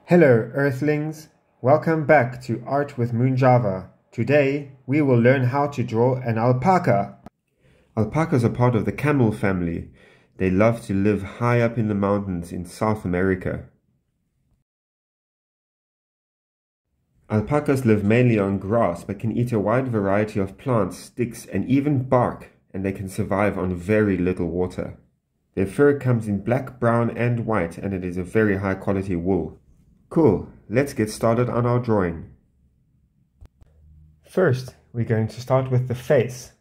Hello Earthlings, welcome back to Art with Moon Java. Today we will learn how to draw an alpaca. Alpacas are part of the camel family. They love to live high up in the mountains in South America. Alpacas live mainly on grass but can eat a wide variety of plants, sticks and even bark, and they can survive on very little water. Their fur comes in black, brown and white, and it is a very high quality wool. Cool, let's get started on our drawing. First, we're going to start with the face.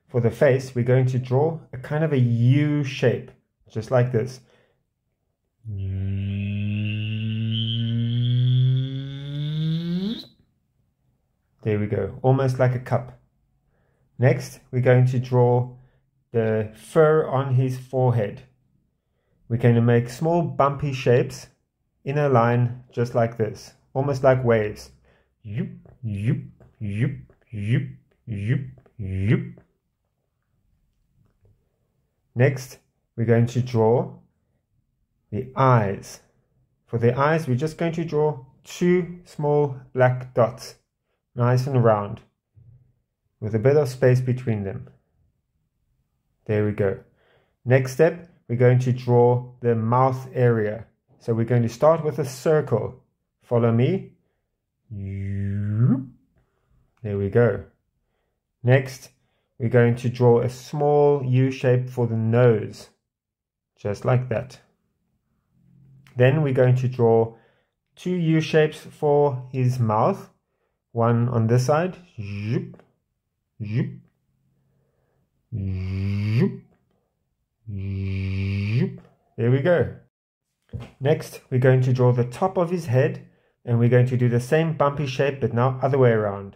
For the face, we're going to draw a kind of a U shape, just like this. There we go, almost like a cup. Next, we're going to draw the fur on his forehead. We're going to make small bumpy shapes in a line just like this, almost like waves. Yoop, yoop, yoop, yoop, yoop, yoop. Next, we're going to draw the eyes. For the eyes, we're just going to draw two small black dots, nice and round, with a bit of space between them. There we go. Next step, we're going to draw the mouth area. So we're going to start with a circle. Follow me. There we go. Next, we're going to draw a small U shape for the nose, just like that. Then we're going to draw two U shapes for his mouth. One on this side. Zoop, zoop, zoop, zoop. There we go. Next, we're going to draw the top of his head, and we're going to do the same bumpy shape, but now other way around.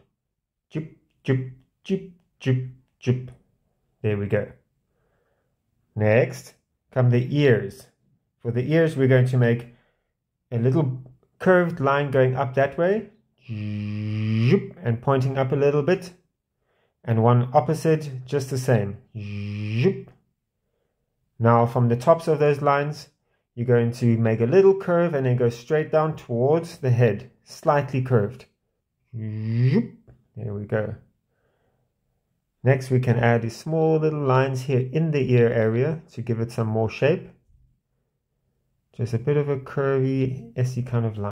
Jup, jup, jup, jup, jup. There we go. Next, come the ears. For the ears, we're going to make a little curved line going up that way, and pointing up a little bit, and one opposite, just the same. Now, from the tops of those lines, you're going to make a little curve and then go straight down towards the head, slightly curved. There we go. Next, we can add these small little lines here in the ear area to give it some more shape. Just a bit of a curvy, S-y kind of line.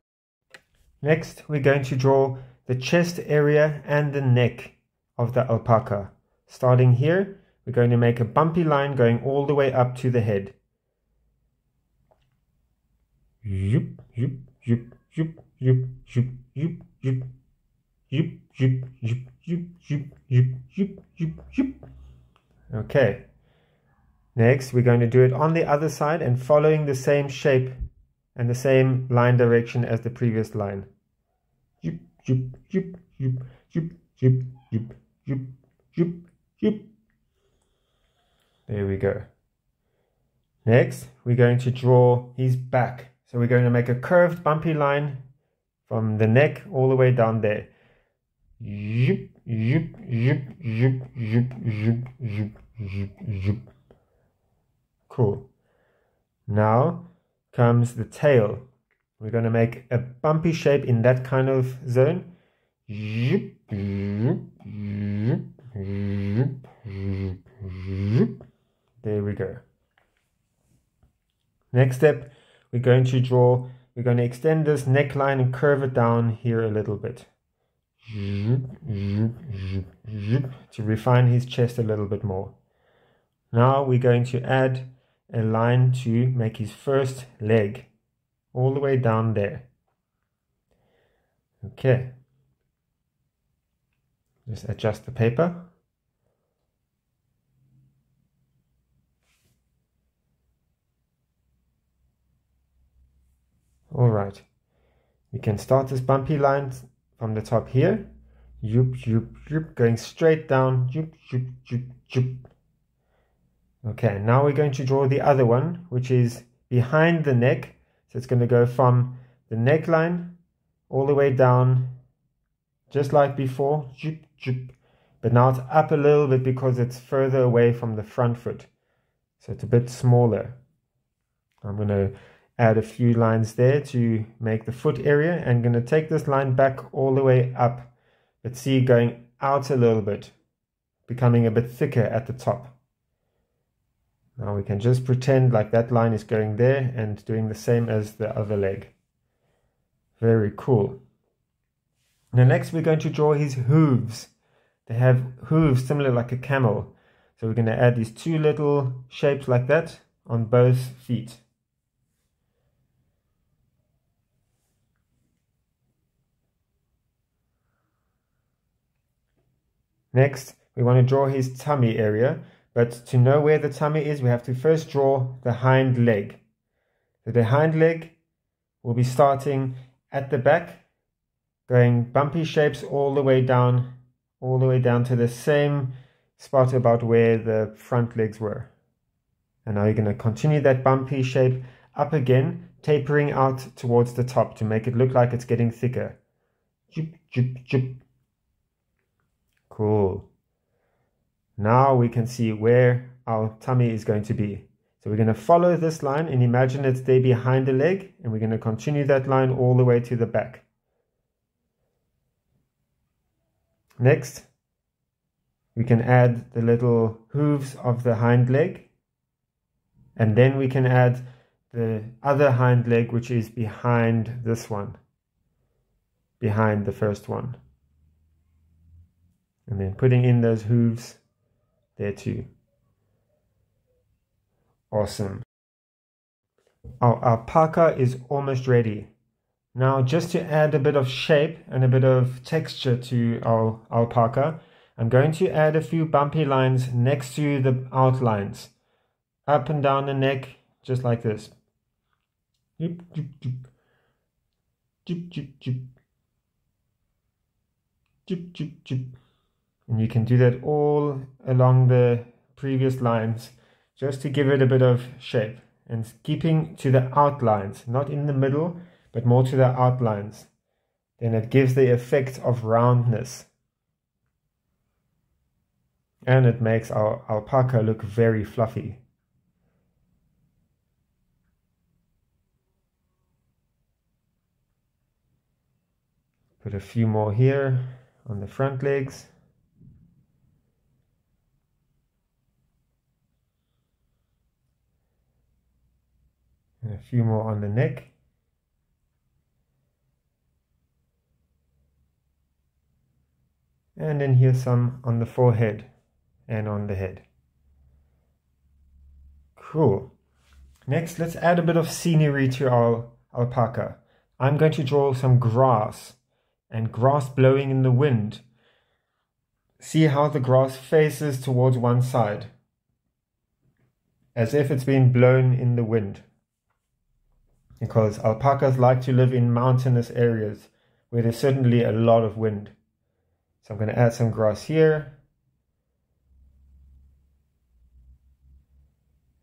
Next, we're going to draw the chest area and the neck of the alpaca. Starting here, we're going to make a bumpy line going all the way up to the head. Yoop, yoop, yoop, yoop, yoop, yoop, yoop, yoop, yoop, yoop, yoop, yoop, yoop, yoop, yoop, yoop, yoop. Okay. Next, we're going to do it on the other side and following the same shape and the same line direction as the previous line. Yoop, yoop, yoop, yoop, yoop, yoop, yoop, yoop, yoop, yoop. There we go. Next, we're going to draw his back. So we're going to make a curved bumpy line from the neck all the way down there. Yoop, yoop, yoop, yoop, yoop, yoop, yoop, yoop, yoop. Cool. Now comes the tail. We're going to make a bumpy shape in that kind of zone. Yoop, yoop, yoop, yoop, yoop, yoop. There we go. Next step, we're going to extend this neckline and curve it down here a little bit. To refine his chest a little bit more. Now we're going to add a line to make his first leg, all the way down there. Okay. Just adjust the paper. Alright, we can start this bumpy line from the top here. Yoop, yoop, yoop, going straight down. Yoop, yoop, yoop, yoop. Okay, now we're going to draw the other one, which is behind the neck. So it's going to go from the neckline all the way down, just like before. Yoop, yoop. But now it's up a little bit because it's further away from the front foot. So it's a bit smaller. I'm going to add a few lines there to make the foot area, and I'm going to take this line back all the way up, but see, going out a little bit, becoming a bit thicker at the top. Now we can just pretend like that line is going there and doing the same as the other leg. Very cool. Now next we're going to draw his hooves. They have hooves similar like a camel. So we're going to add these two little shapes like that on both feet. Next, we want to draw his tummy area, but to know where the tummy is, we have to first draw the hind leg. So the hind leg will be starting at the back, going bumpy shapes all the way down to the same spot about where the front legs were. And now you're going to continue that bumpy shape up again, tapering out towards the top to make it look like it's getting thicker. Jup, jup, jup. Cool. Now we can see where our tummy is going to be. So we're going to follow this line and imagine it's there behind the leg, and we're going to continue that line all the way to the back. Next, we can add the little hooves of the hind leg, and then we can add the other hind leg, which is behind this one, behind the first one. And then putting in those hooves there too. Awesome. Our alpaca is almost ready. Now, just to add a bit of shape and a bit of texture to our alpaca, I'm going to add a few bumpy lines next to the outlines. Up and down the neck, just like this. Joop, joop, joop. Joop, joop, joop. Joop, joop, joop. And you can do that all along the previous lines, just to give it a bit of shape. And keeping to the outlines, not in the middle, but more to the outlines. Then it gives the effect of roundness. And it makes our alpaca look very fluffy. Put a few more here on the front legs. And a few more on the neck. And then here's some on the forehead and on the head. Cool. Next, let's add a bit of scenery to our alpaca. I'm going to draw some grass, and grass blowing in the wind. See how the grass faces towards one side, as if it's been blown in the wind. Because alpacas like to live in mountainous areas where there's certainly a lot of wind. So I'm going to add some grass here.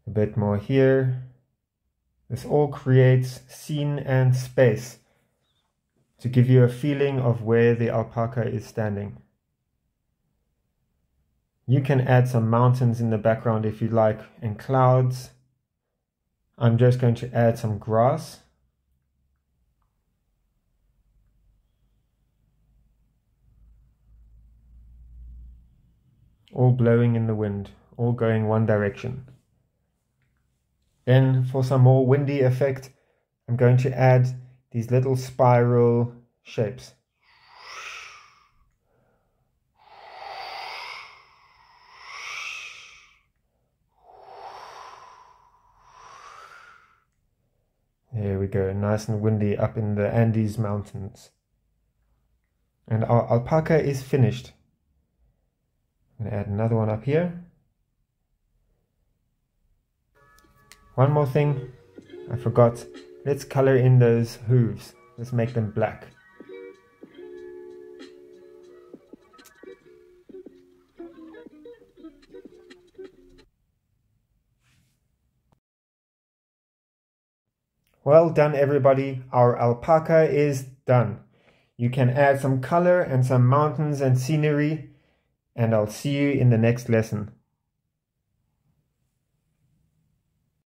A bit more here. This all creates scene and space to give you a feeling of where the alpaca is standing. You can add some mountains in the background if you like, and clouds. I'm just going to add some grass. All blowing in the wind, all going one direction. Then for some more windy effect, I'm going to add these little spiral shapes. There we go, nice and windy up in the Andes mountains. And our alpaca is finished. I'm going to add another one up here. One more thing I forgot. Let's color in those hooves. Let's make them black. Well done, everybody. Our alpaca is done. You can add some color and some mountains and scenery, and I'll see you in the next lesson.